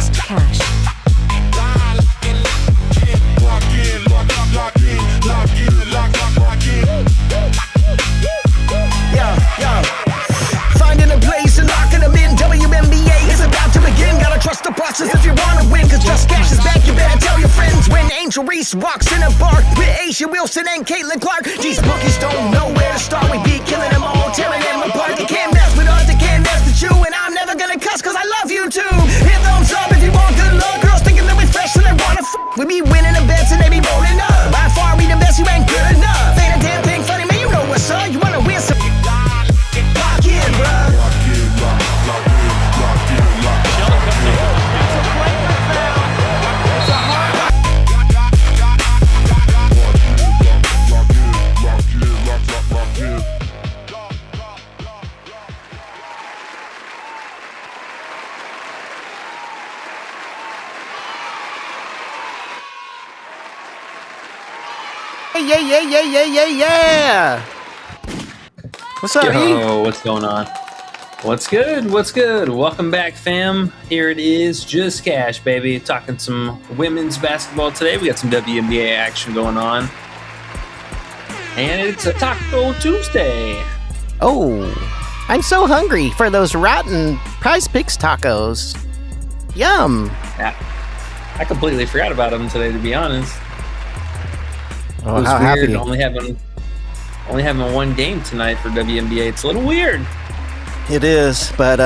fast cash. Finding a place and locking them in. WNBA is about to begin. Gotta trust the process if you wanna win. Cause Just Cash is back, you better tell your friends. When Angel Reese walks in a bar with Asia Wilson and Caitlin Clark, these bookies don't know where to start. We be killing them all, tearing them apart. They can't mess with us, they can't mess with you. And I'm never gonna cuss cause I love you too. Hit thumbs up if you want good luck. Girls thinking that we fresh and they wanna We be winning the bets and they be rolling up. By far we the best, you ain't good enough. Ain't a damn thing funny, man, you know what's up. You wanna win some lock in, bruh. Yeah. What's up, Yo, what's going on? What's good? Welcome back, fam. Here it is, Just Cash, baby. Talking some women's basketball today. We got some WNBA action going on. And it's a Taco Tuesday. Oh, I'm so hungry for those rotten Prizepicks tacos. Yum. Yeah, I completely forgot about them today, to be honest. Oh, it was how weird happy. only having one game tonight for WNBA. It's a little weird. It is, but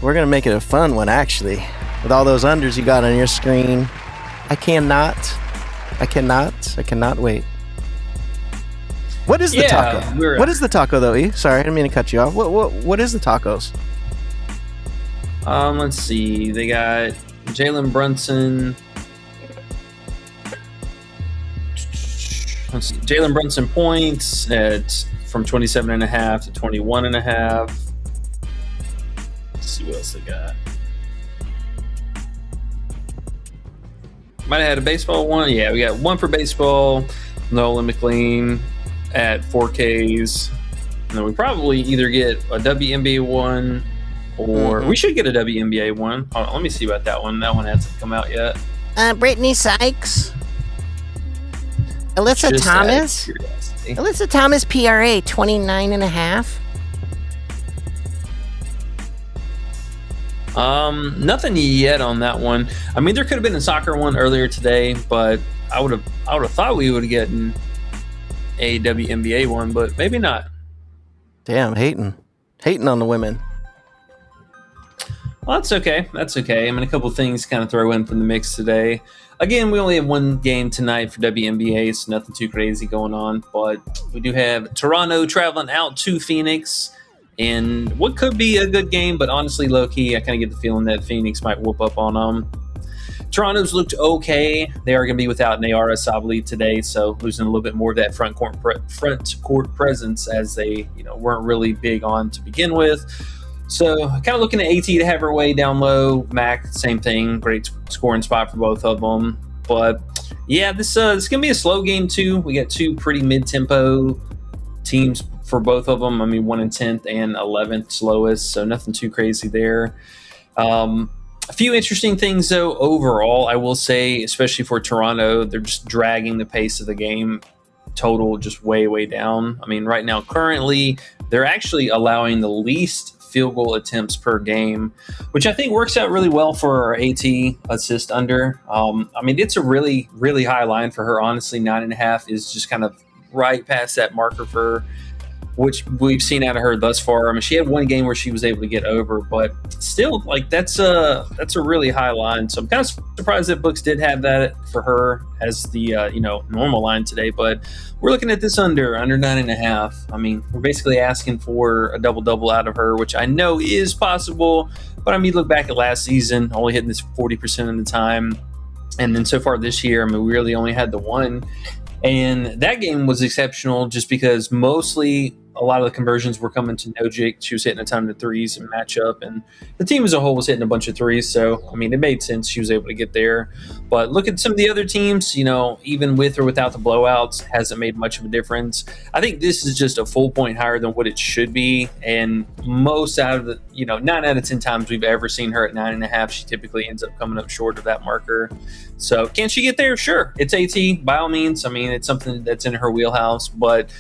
we're going to make it a fun one, actually. With all those unders you got on your screen. I cannot wait. What is the taco? What is the taco, though, E? Sorry, I didn't mean to cut you off. What is the tacos? Let's see. They got Jalen Brunson. Jalen Brunson points from 27.5 to 21.5. Let's see what else they got. Might have had a baseball one. Yeah, we got one for baseball. Nolan McLean at 4Ks. And then we probably either get a WNBA one or we should get a WNBA one. Hold on, let me see about that one. That one hasn't come out yet. Brittney, Sykes. Alyssa Just Thomas. Alyssa Thomas, PRA, 29.5. Nothing yet on that one. I mean, there could have been a soccer one earlier today, but I would have thought we would have gotten a WNBA one, but maybe not. Damn, hating on the women. Well, that's okay. I mean, a couple things kind of throw in from the mix today. Again, we only have one game tonight for WNBA, so nothing too crazy going on. But we do have Toronto traveling out to Phoenix, and what could be a good game, but honestly, low-key, I kind of get the feeling that Phoenix might whoop up on them. Toronto's looked okay. They are going to be without Nayara Sabali today, so losing a little bit more of that front court presence as they weren't really big on to begin with. So kind of looking at AT to have her way down low. Mac, same thing. Great scoring spot for both of them. But yeah, this is going to be a slow game too. We got two pretty mid-tempo teams for both of them. I mean, 1 in 10th and 11th slowest, so nothing too crazy there. A few interesting things though overall, I will say, especially for Toronto, they're just dragging the pace of the game total just way down. I mean, right now, currently, they're actually allowing the least field goal attempts per game, which I think works out really well for our AT assist under. I mean, it's a really high line for her. Honestly, 9.5 is just kind of right past that marker for which we've seen out of her thus far. I mean, she had one game where she was able to get over, but still, like that's a really high line. So I'm kind of surprised that books did have that for her as the normal line today. But we're looking at this under 9.5. I mean, we're basically asking for a double out of her, which I know is possible. But I mean, look back at last season, only hitting this 40% of the time, and then so far this year, I mean, we really only had the one. And that game was exceptional just because mostly a lot of the conversions were coming to Nogic. She was hitting a ton of threes in matchup, and the team as a whole was hitting a bunch of threes. So, I mean, it made sense she was able to get there. But look at some of the other teams, even with or without the blowouts, hasn't made much of a difference. I think this is just a full point higher than what it should be. And most out of the, 9 out of 10 times we've ever seen her at 9.5, she typically ends up coming up short of that marker. So can she get there? Sure. It's AT by all means. I mean, it's something that's in her wheelhouse, but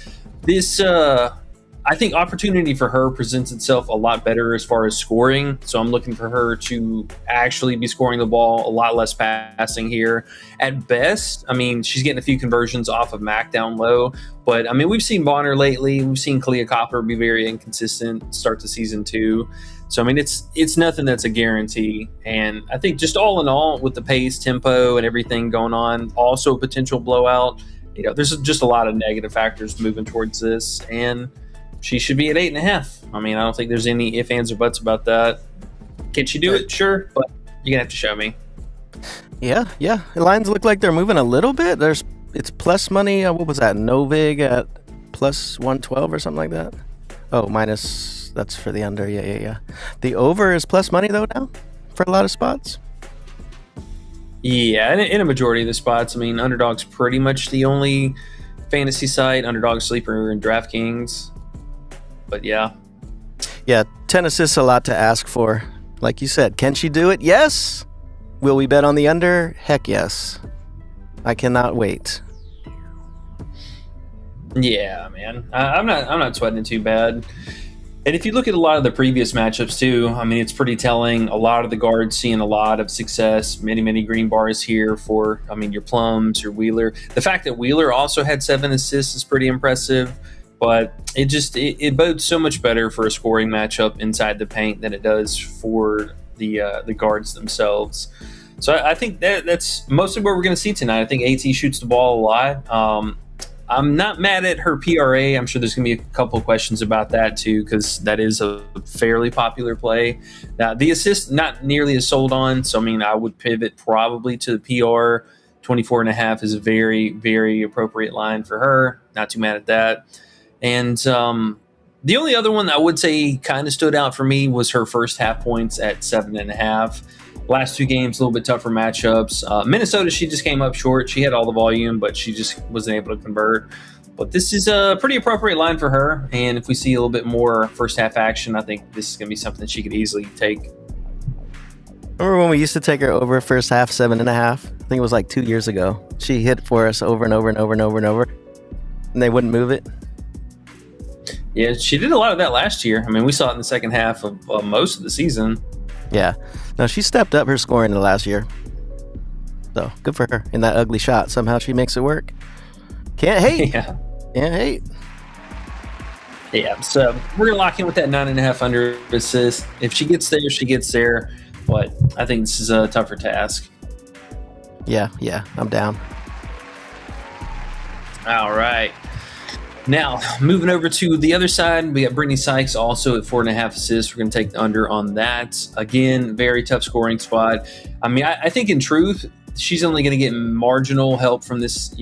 this, I think opportunity for her presents itself a lot better as far as scoring. So I'm looking for her to actually be scoring the ball, a lot less passing here. At best, I mean, she's getting a few conversions off of Mac down low, but I mean, we've seen Bonner lately. We've seen Kalia Copper be very inconsistent start to season 2. So, I mean, it's nothing that's a guarantee. And I think just all in all, with the pace, tempo, and everything going on, also a potential blowout, there's just a lot of negative factors moving towards this. And she should be at 8.5. I mean, I don't think there's any ifs, ands, or buts about that. Can she do it? Sure. But you're going to have to show me. Yeah. The lines look like they're moving a little bit. It's plus money. What was that? Novig at plus 112 or something like that? Oh, minus... That's for the under. Yeah. The over is plus money, though, now for a lot of spots. Yeah, in a majority of the spots. I mean, Underdog's pretty much the only fantasy site. Underdog, Sleeper, and DraftKings. But yeah. Yeah, 10 assists, a lot to ask for. Like you said, can she do it? Yes. Will we bet on the under? Heck yes. I cannot wait. Yeah, man. I'm not sweating it too bad. And if you look at a lot of the previous matchups too, I mean, it's pretty telling. A lot of the guards seeing a lot of success, many green bars here for, I mean, your Plums, your Wheeler. The fact that Wheeler also had 7 assists is pretty impressive, but it bodes so much better for a scoring matchup inside the paint than it does for the guards themselves. So I think that's mostly what we're going to see tonight. I think AT shoots the ball a lot. I'm not mad at her PRA. I'm sure there's going to be a couple of questions about that too, because that is a fairly popular play. Now, the assist, not nearly as sold on. So, I mean, I would pivot probably to the PR. 24.5 is a very, very appropriate line for her. Not too mad at that. And the only other one I would say kind of stood out for me was her first half points at 7.5. Last 2 games, a little bit tougher matchups. Minnesota, she just came up short. She had all the volume, but she just wasn't able to convert. But this is a pretty appropriate line for her. And if we see a little bit more first half action, I think this is going to be something she could easily take. Remember when we used to take her over first half 7.5? I think it was like 2 years ago. She hit for us over and over and over and over and over, and they wouldn't move it. Yeah, she did a lot of that last year. I mean, we saw it in the second half of most of the season. Yeah. No, she stepped up her scoring in the last year. So, good for her. In that ugly shot, somehow she makes it work. Can't hate. Yeah. Can't hate. Yeah, so we're going to lock in with that 9.5 under assist. If she gets there, she gets there. But I think this is a tougher task. Yeah, I'm down. All right. Now, moving over to the other side, we got Brittney Sykes also at 4.5 assists. We're going to take the under on that. Again, very tough scoring spot. I mean, I think in truth, she's only going to get marginal help from this,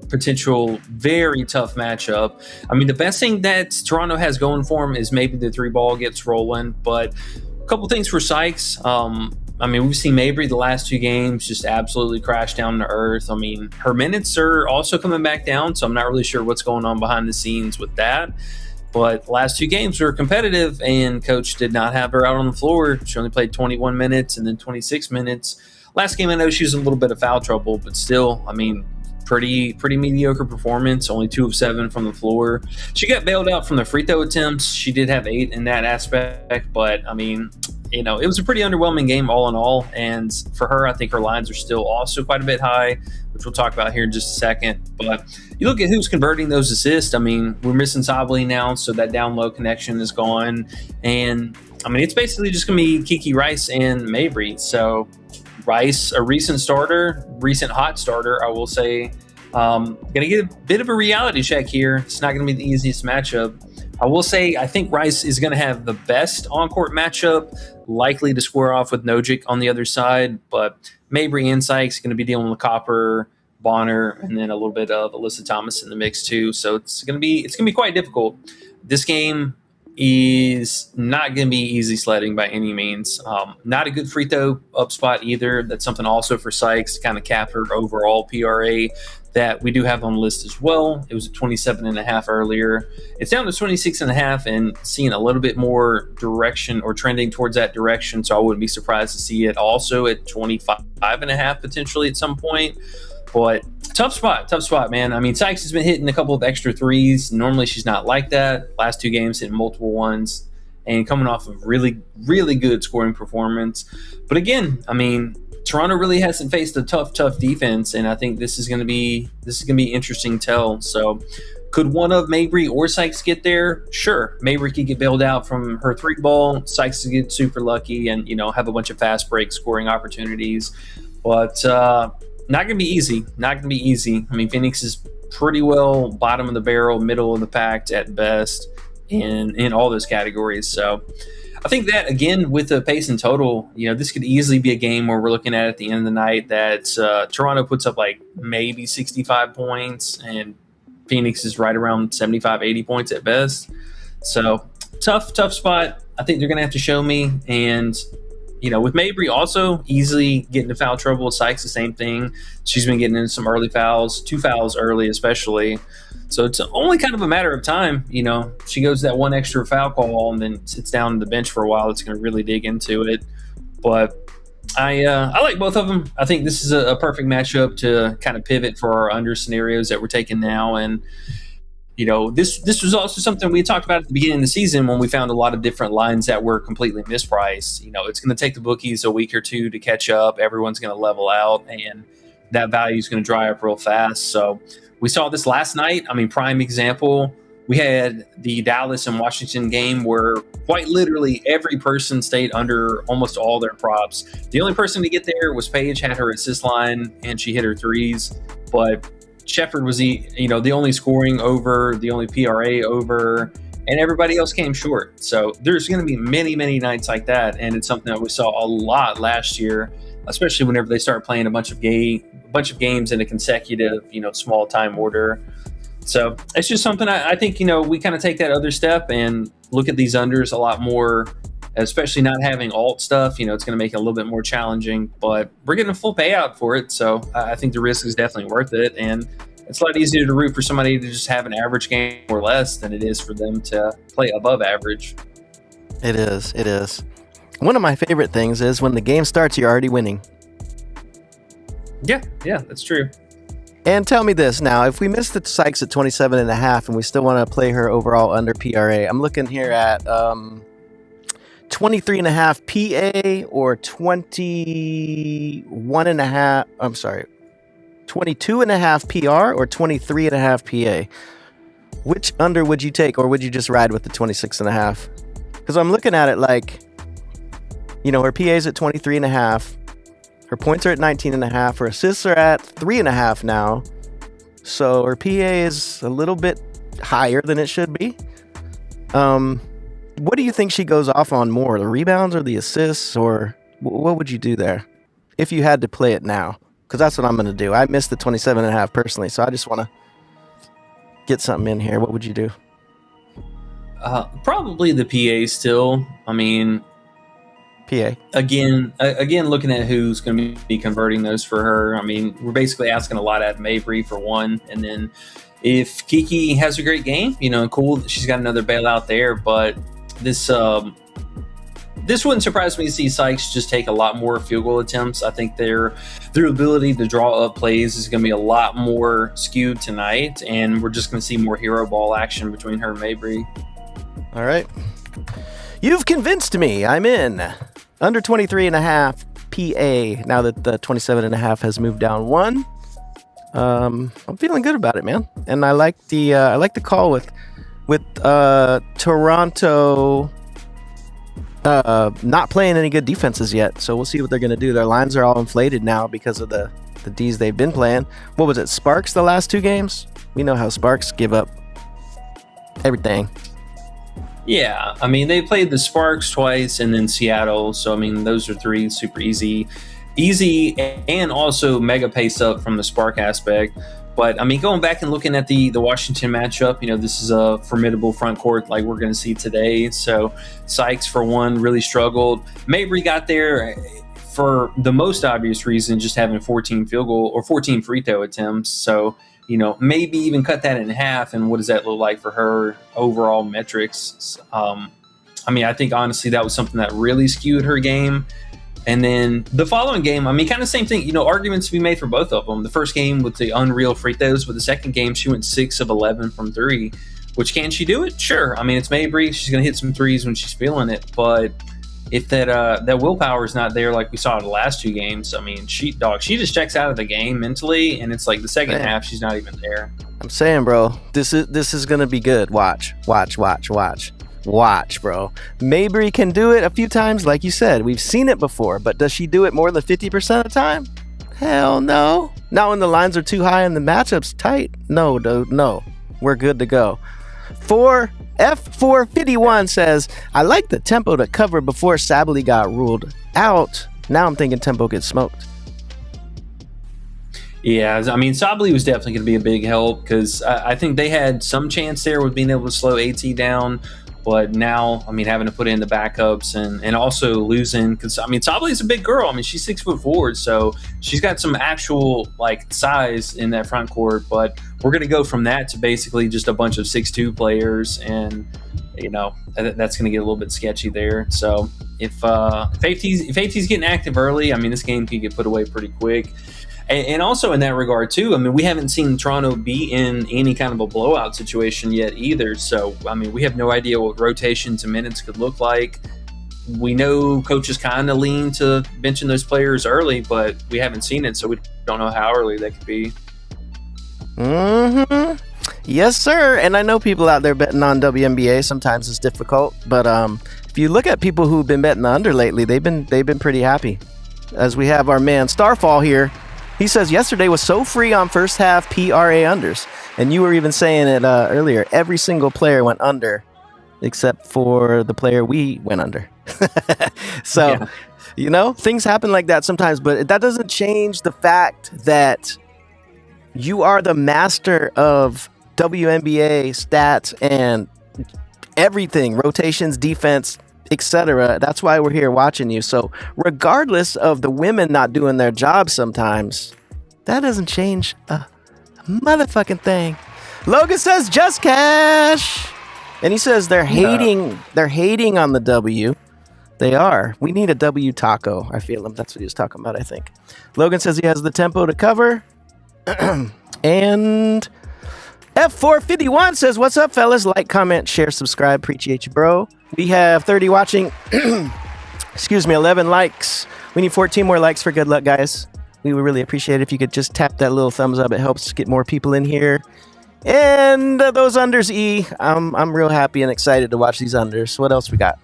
potential very tough matchup. I mean, the best thing that Toronto has going for them is maybe the 3-ball gets rolling. But a couple things for Sykes. I mean, we've seen Mabrey the last 2 games just absolutely crash down to earth. I mean, her minutes are also coming back down, so I'm not really sure what's going on behind the scenes with that. But the last 2 games were competitive, and Coach did not have her out on the floor. She only played 21 minutes and then 26 minutes. Last game, I know she was in a little bit of foul trouble, but still, I mean, pretty mediocre performance. Only 2 of 7 from the floor. She got bailed out from the free throw attempts. She did have 8 in that aspect, but I mean, it was a pretty underwhelming game all in all. And for her, I think her lines are still also quite a bit high, which we'll talk about here in just a second. But you look at who's converting those assists. I mean, we're missing Sabley now, so that down low connection is gone. And I mean, it's basically just going to be Kiki Rice and Mabrey. So Rice, a recent hot starter, I will say. Going to get a bit of a reality check here. It's not going to be the easiest matchup. I will say I think Rice is going to have the best on-court matchup, likely to square off with Nogic on the other side, but Mabrey and Sykes are going to be dealing with Copper, Bonner, and then a little bit of Alyssa Thomas in the mix too. So it's gonna be quite difficult. This game is not going to be easy sledding by any means. Not a good free throw up spot either. That's something also for Sykes to kind of cap her overall PRA that we do have on the list as well. It was at 27.5 earlier. It's down to 26.5 and seeing a little bit more direction or trending towards that direction. So I wouldn't be surprised to see it also at 25.5 potentially at some point. But tough spot, man. I mean, Sykes has been hitting a couple of extra threes. Normally she's not like that. Last 2 games hitting multiple ones and coming off of really, really good scoring performance. But again, I mean, Toronto really hasn't faced a tough defense, and I think this is gonna be interesting tell. So could one of Mabrey or Sykes get there? Sure. Mabrey could get bailed out from her 3 ball. Sykes could get super lucky and, have a bunch of fast break scoring opportunities. But not going to be easy. I mean, Phoenix is pretty well bottom of the barrel, middle of the pack at best in all those categories. So I think that, again, with the pace and total, this could easily be a game where we're looking at the end of the night that Toronto puts up like maybe 65 points and Phoenix is right around 75, 80 points at best. So tough spot. I think they're going to have to show me. And with Mabrey also easily getting into foul trouble. Sykes, the same thing. She's been getting into some early fouls, 2 fouls early especially. So it's only kind of a matter of time. She goes that one extra foul call and then sits down on the bench for a while. It's going to really dig into it. But I like both of them. I think this is a perfect matchup to kind of pivot for our under scenarios that we're taking now. And this was also something we talked about at the beginning of the season when we found a lot of different lines that were completely mispriced. It's going to take the bookies a week or 2 to catch up. Everyone's going to level out, and that value is going to dry up real fast. So we saw this last night. I mean, prime example, we had the Dallas and Washington game where quite literally every person stayed under almost all their props. The only person to get there was Paige, had her assist line, and she hit her threes. But Shepherd was the only scoring over, the only PRA over, and everybody else came short. So there's going to be many, many nights like that, and it's something that we saw a lot last year, especially whenever they start playing a bunch of games in a consecutive, small time order. So it's just something I think, we kind of take that other step and look at these unders a lot more, especially not having alt stuff. It's going to make it a little bit more challenging, but we're getting a full payout for it. So I think the risk is definitely worth it. And it's a lot easier to root for somebody to just have an average game or less than it is for them to play above average. It is. One of my favorite things is when the game starts, you're already winning. Yeah, that's true. And tell me this now, if we miss the Sykes at 27.5 and we still want to play her overall under PRA, I'm looking here at 23.5 PA or 22.5 PR or 23.5 PA. Which under would you take, or would you just ride with the 26.5? Because I'm looking at it like, her PA's at 23.5. Her points are at 19.5. Her assists are at 3.5 now. So her PA is a little bit higher than it should be. What do you think she goes off on more, the rebounds or the assists, or what would you do there if you had to play it now? Because that's what I'm going to do. I missed the 27.5 personally, so I just want to get something in here. What would you do? Probably the PA still. I mean, PA. Again, looking at who's going to be converting those for her. I mean, we're basically asking a lot out of Mabrey for one, and then if Kiki has a great game, cool, she's got another bailout there. But this wouldn't surprise me to see Sykes just take a lot more field goal attempts. I think their ability to draw up plays is going to be a lot more skewed tonight, and we're just going to see more hero ball action between her and Mabrey. All right. You've convinced me. I'm in. Under 23.5 PA, now that the 27.5 has moved down 1. I'm feeling good about it, man. And I like the call with Toronto not playing any good defenses yet. So we'll see what they're going to do. Their lines are all inflated now because of the Ds they've been playing. What was it, Sparks the last 2 games? We know how Sparks give up everything. Yeah, I mean, they played the Sparks twice and then Seattle. So, I mean, those are 3 super easy easy and also mega pace up from the spark aspect. But I mean, going back and looking at the Washington matchup, this is a formidable front court like we're going to see today. So Sykes, for one, really struggled. Mabrey got there for the most obvious reason, just having 14 field goal or 14 free throw attempts. So, maybe even cut that in half. And what does that look like for her overall metrics? I think honestly that was something that really skewed her game. And then the following game, kind of same thing, arguments to be made for both of them. The first game with the unreal free throws, but the second game, she went 6 of 11 from 3, which can she do it? Sure. It's Mabrey. She's going to hit some threes when she's feeling it. But if that willpower is not there, like we saw in the last 2 games, she just checks out of the game mentally. And it's like the second half, she's not even there. I'm saying, bro, this is going to be good. Watch, bro. Mabrey can do it a few times, like you said. We've seen it before, but does she do it more than 50% of the time? Hell no. Not when the lines are too high and the matchup's tight. No, dude, no. We're good to go. F451 says, I like the tempo to cover before Sabley got ruled out. Now I'm thinking tempo gets smoked. Yeah, Sabley was definitely going to be a big help because I think they had some chance there with being able to slow AT down. But now, having to put in the backups and also losing, because Sabley's a big girl. She's 6'4", so she's got some actual size in that front court. But we're going to go from that to basically just a bunch of 6'2" players, and that's going to get a little bit sketchy there. So if AT's getting active early, this game could get put away pretty quick. And also in that regard, too, we haven't seen Toronto be in any kind of a blowout situation yet either. So, we have no idea what rotations and minutes could look like. We know coaches kind of lean to benching those players early, but we haven't seen it, so we don't know how early that could be. Mm-hmm. Yes, sir. And I know people out there betting on WNBA. Sometimes it's difficult. But if you look at people who've been betting the under lately, they've been pretty happy. As we have our man Starfall here. He says yesterday was so free on first half PRA unders. And you were even saying it earlier. Every single player went under except for the player we went under. So, things happen like that sometimes. But that doesn't change the fact that you are the master of WNBA stats and everything. Rotations, defense, etc. That's why we're here watching you. So regardless of the women not doing their job sometimes, that doesn't change a motherfucking thing. Logan says just cash. And he says they're hating on the W. They are. We need a W taco. I feel him. That's what he was talking about, I think. Logan says he has the tempo to cover. And F451 says, what's up, fellas? Like, comment, share, subscribe. Appreciate you, bro. We have 30 watching. 11 likes. We need 14 more likes for good luck, guys. We would really appreciate it if you could just tap that little thumbs up. It helps get more people in here. And those unders, E. I'm real happy and excited to watch these unders. What else we got?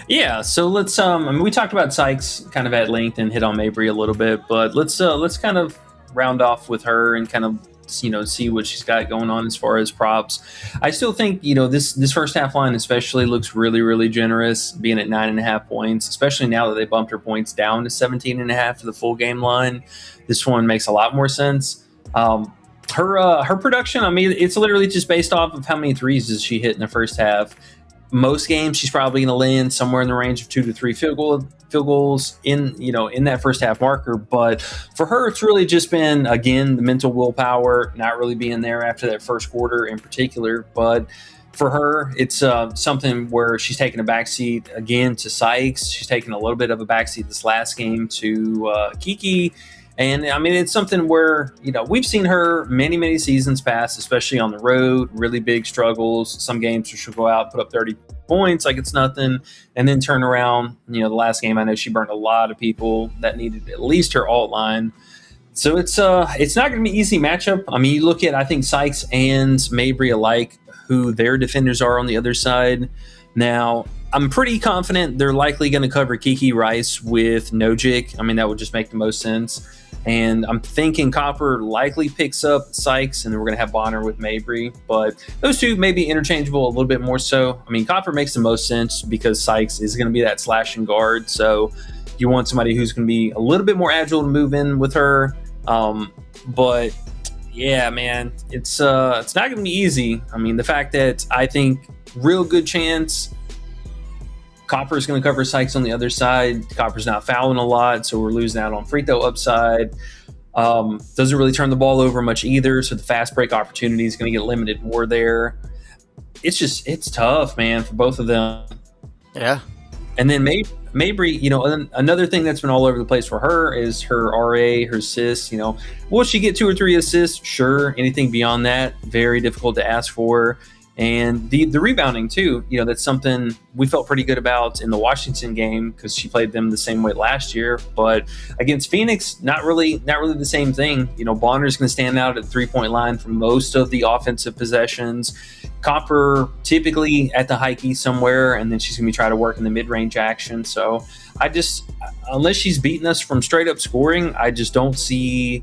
Yeah, so let's we talked about Sykes kind of at length and hit on Mabrey a little bit, but let's kind of round off with her and kind of see what she's got going on as far as props. I still think this first half line especially looks really, really generous, being at 9.5 points, especially now that they bumped her points down to 17.5 for the full game line. This one makes a lot more sense. Her production, it's literally just based off of how many threes does she hit in the first half. Most games she's probably going to land somewhere in the range of 2 to 3 field goals in that first half marker. But for her, it's really just been, again, the mental willpower, not really being there after that first quarter in particular. But for her, it's something where she's taking a backseat again to Sykes. She's taking a little bit of a backseat this last game to Kiki. And it's something where, we've seen her many, many seasons past, especially on the road, really big struggles. Some games where she'll go out, put up 30 points like it's nothing, and then turn around. The last game, I know she burned a lot of people that needed at least her alt line. So it's not going to be an easy matchup. You look at, I think, Sykes and Mabrey alike, who their defenders are on the other side. Now, I'm pretty confident they're likely going to cover Kiki Rice with Nogic. That would just make the most sense. And I'm thinking Copper likely picks up Sykes, and then we're going to have Bonner with Mabrey. But those two may be interchangeable a little bit more so. Copper makes the most sense because Sykes is going to be that slashing guard. So You want somebody who's going to be a little bit more agile to move in with her. But yeah, man, it's not going to be easy. I mean, the fact that I think real good chance Copper is going to cover Sykes on the other side. Copper's not fouling a lot, so we're losing out on free throw upside. Doesn't really turn the ball over much either, so the fast break opportunity is going to get limited more there. It's tough, man, for both of them. Yeah. And then Mabrey, another thing that's been all over the place for her is her RA, her assists. Will she get 2 or 3 assists? Sure. Anything beyond that, very difficult to ask for. And the rebounding too, that's something we felt pretty good about in the Washington game because she played them the same way last year. But against Phoenix, not really the same thing. Bonner's going to stand out at the 3-point line for most of the offensive possessions. Copper typically at the high key somewhere, and then she's going to be trying to work in the mid-range action. So unless she's beating us from straight up scoring, I just don't see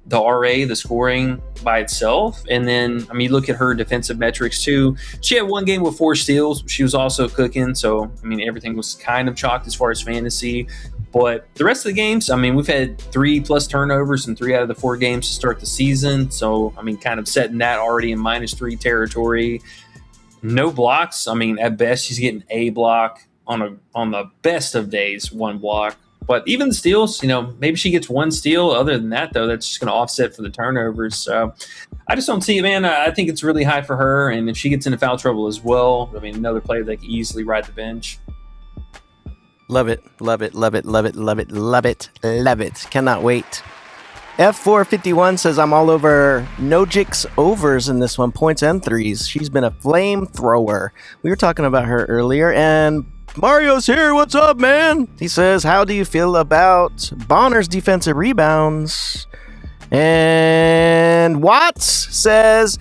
the RA, the scoring by itself. And then, you look at her defensive metrics too. She had 1 game with 4 steals. She was also cooking. So, everything was kind of chalked as far as fantasy. But the rest of the games, we've had 3+ turnovers in 3 out of the 4 games to start the season. So, kind of setting that already in -3 territory. No blocks. At best, she's getting a block on the best of days, 1 block. But even the steals, maybe she gets 1 steal. Other than that, though, that's just going to offset for the turnovers. So I just don't see it, man. I think it's really high for her. And if she gets into foul trouble as well, another player that can easily ride the bench. Love it, love it, love it, love it, love it, love it, love it. Cannot wait. F451 says, I'm all over Nogic's overs in this one, points and threes. She's been a flamethrower. We were talking about her earlier, and Mario's here. What's up, man? He says, how do you feel about Bonner's defensive rebounds? And Watts says,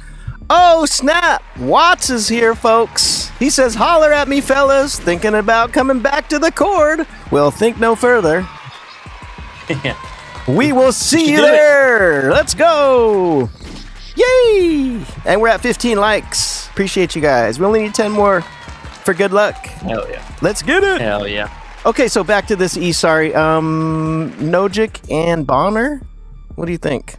oh, snap. Watts is here, folks. He says, holler at me, fellas. Thinking about coming back to the court. Well, think no further. We will see you there. Let's go. Yay. And we're at 15 likes. Appreciate you guys. We only need 10 more for good luck. Hell yeah. Let's get it. Hell yeah. Okay, so back to this Nogic and Bonner. What do you think?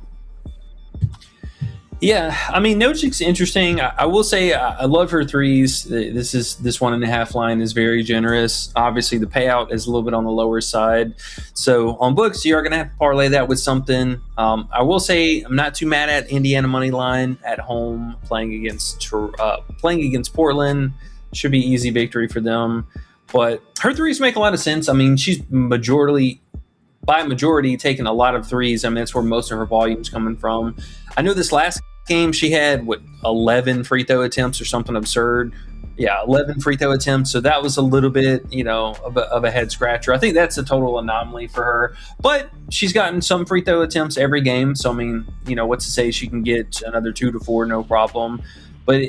Yeah, Nogic's interesting. I will say I love her threes. This 1.5 line is very generous. Obviously, the payout is a little bit on the lower side. So on books, you are going to have to parlay that with something. I will say I'm not too mad at Indiana money line at home playing against Portland. Should be easy victory for them. But her threes make a lot of sense. She's majority taking a lot of threes. That's where most of her volume is coming from. I know this last game she had 11 free throw attempts or something absurd. Yeah, 11 free throw attempts. So that was a little bit, of a head scratcher. I think that's a total anomaly for her. But she's gotten some free throw attempts every game. So what's to say she can get another 2 to 4, no problem. But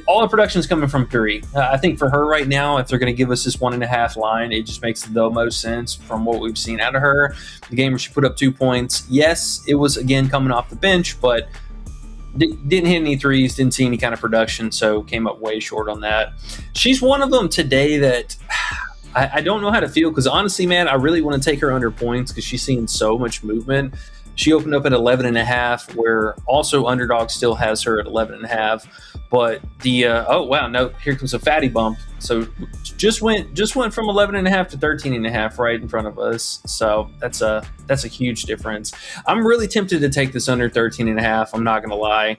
all the production is coming from three. I think for her right now, if they're going to give us this 1.5 line, it just makes the most sense from what we've seen out of her. The game where she put up 2 points, yes, it was again coming off the bench, but didn't hit any threes, didn't see any kind of production, so came up way short on that. She's one of them today that I don't know how to feel because honestly, man, I really want to take her under points because she's seeing so much movement. She opened up at 11.5, where also Underdog still has her at 11.5. But here comes a fatty bump. So just went from 11.5 to 13.5 right in front of us. So that's a huge difference. I'm really tempted to take this under 13.5. I'm not gonna lie,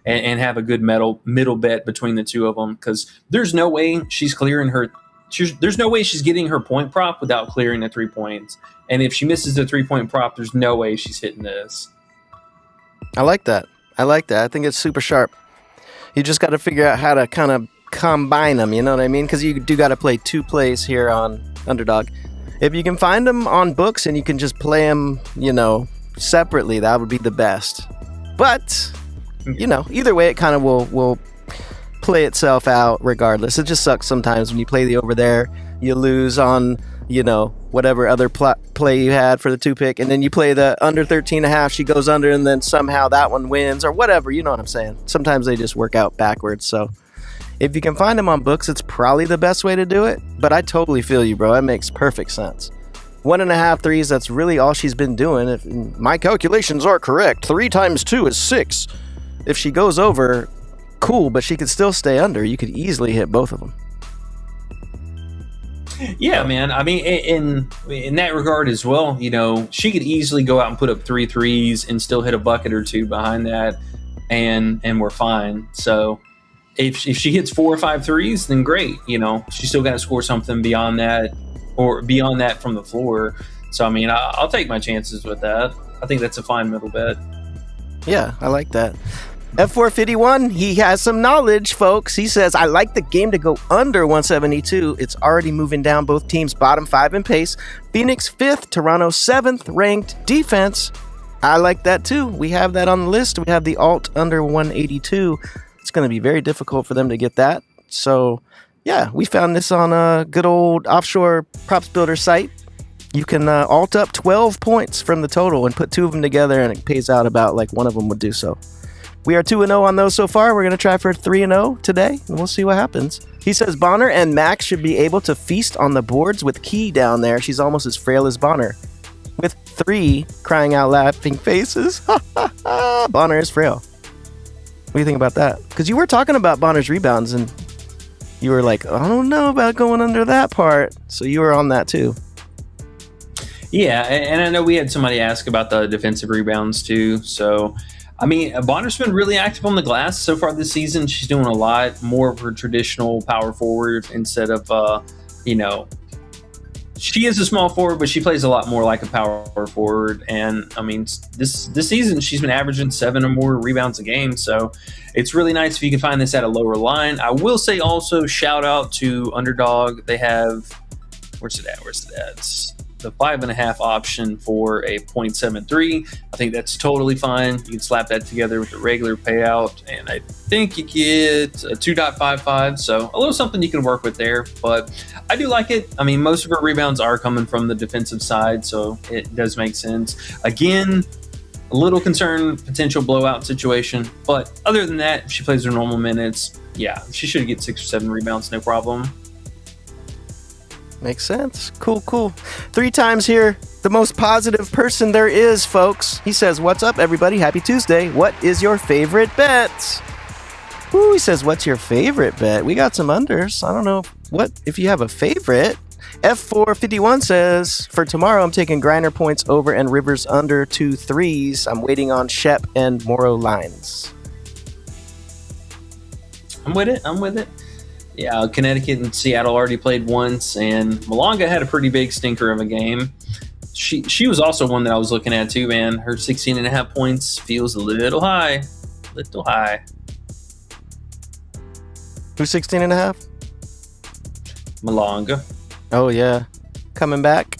and have a good middle bet between the two of them because there's no way she's clearing her. There's no way she's getting her point prop without clearing the 3 points. And if she misses the 3-point prop, there's no way she's hitting this. I like that. I think it's super sharp. You just got to figure out how to kind of combine them, you know what I mean? Because you do got to play 2 plays here on Underdog. If you can find them on books and you can just play them, separately, that would be the best. But, either way, it kind of will play itself out regardless. It just sucks sometimes when you play the over there, you lose on whatever other play you had for the 2 pick, and then you play the under 13.5, she goes under, and then somehow that one wins or whatever. You know what I'm saying? Sometimes they just work out backwards. So if you can find them on books, it's probably the best way to do it. But I totally feel you, bro. That makes perfect sense. 1.5 threes, that's really all she's been doing. If my calculations are correct, 3 times 2 is 6. If she goes over, cool, but she could still stay under. You could easily hit both of them. Yeah, man. I mean, in that regard as well, you know, she could easily go out and put up 3 threes and still hit a bucket or 2 behind that, and we're fine. So if she hits 4 or 5 threes, then great. You know, she's still got to score something beyond that, or beyond that from the floor. So, I mean, I'll take my chances with that. I think that's a fine middle bet. Yeah, I like that. F451, he has some knowledge, folks. He says, I like the game to go under 172. It's already moving down both teams' bottom 5 in pace. Phoenix 5th, Toronto 7th ranked defense. I like that too. We have that on the list. We have the alt under 182. It's going to be very difficult for them to get that. So, yeah, we found this on a good old offshore props builder site. You can alt up 12 points from the total and put 2 of them together, and it pays out about like one of them would do so. We are 2-0 on those so far. We're going to try for 3-0 today, and we'll see what happens. He says Bonner and Max should be able to feast on the boards with Key down there. She's almost as frail as Bonner. With 3 crying out laughing faces. Bonner is frail. What do you think about that? Because you were talking about Bonner's rebounds, and you were like, I don't know about going under that part. So you were on that too. Yeah, and I know we had somebody ask about the defensive rebounds too. So, I mean, Bonner's been really active on the glass so far this season. She's doing a lot more of her traditional power forward instead of, you know, she is a small forward, but she plays a lot more like a power forward. And I mean, this season she's been averaging 7 or more rebounds a game. So it's really nice if you can find this at a lower line. I will say also shout out to Underdog. They have, where's it at? It's the 5.5 option for a 0.73. I think that's totally fine. You can slap that together with the regular payout, and I think you get a 2.55. So a little something you can work with there, but I do like it. I mean, most of her rebounds are coming from the defensive side, so it does make sense. Again, a little concern, potential blowout situation, but other than that, if she plays her normal minutes, yeah, she should get 6 or 7 rebounds, no problem. Makes sense. Cool. 3 times here. The most positive person there is, folks. He says, what's up, everybody? Happy Tuesday. What is your favorite bet? Ooh, he says, what's your favorite bet? We got some unders. I don't know if you have a favorite. F451 says, for tomorrow, I'm taking Griner points over and Rivers under 2 threes. I'm waiting on Shep and Morrow lines. I'm with it. Yeah, Connecticut and Seattle already played once, and Malonga had a pretty big stinker of a game. She was also one that I was looking at too, man. Her 16.5 points feels a little high. Who's 16.5? Malonga. Oh, yeah. Coming back.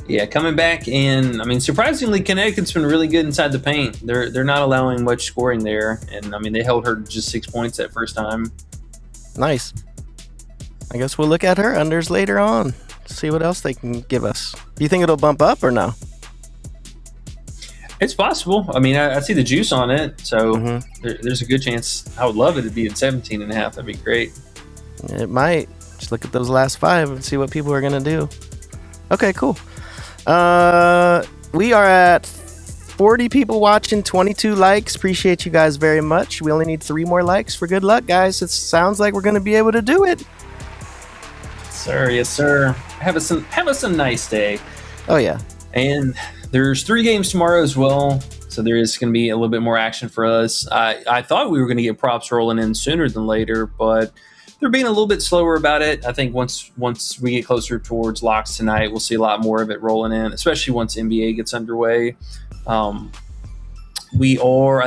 Yeah, coming back, and I mean, surprisingly, Connecticut's been really good inside the paint. They're not allowing much scoring there, and I mean, they held her to just 6 points that first time. Nice. I guess we'll look at her unders later on. See what else they can give us. Do you think it'll bump up or no? It's possible. I mean, I see the juice on it, so there's a good chance. I would love it to be at 17.5. That'd be great. It might. Just look at those last 5 and see what people are going to do. Okay, cool. We are at 40 people watching, 22 likes. Appreciate you guys very much. We only need 3 more likes for good luck, guys. It sounds like we're going to be able to do it. Yes, sir. Have us a nice day. Oh, yeah. And there's 3 games tomorrow as well, so there is going to be a little bit more action for us. I thought we were going to get props rolling in sooner than later, but they're being a little bit slower about it. I think once we get closer towards locks tonight, we'll see a lot more of it rolling in, especially once NBA gets underway. I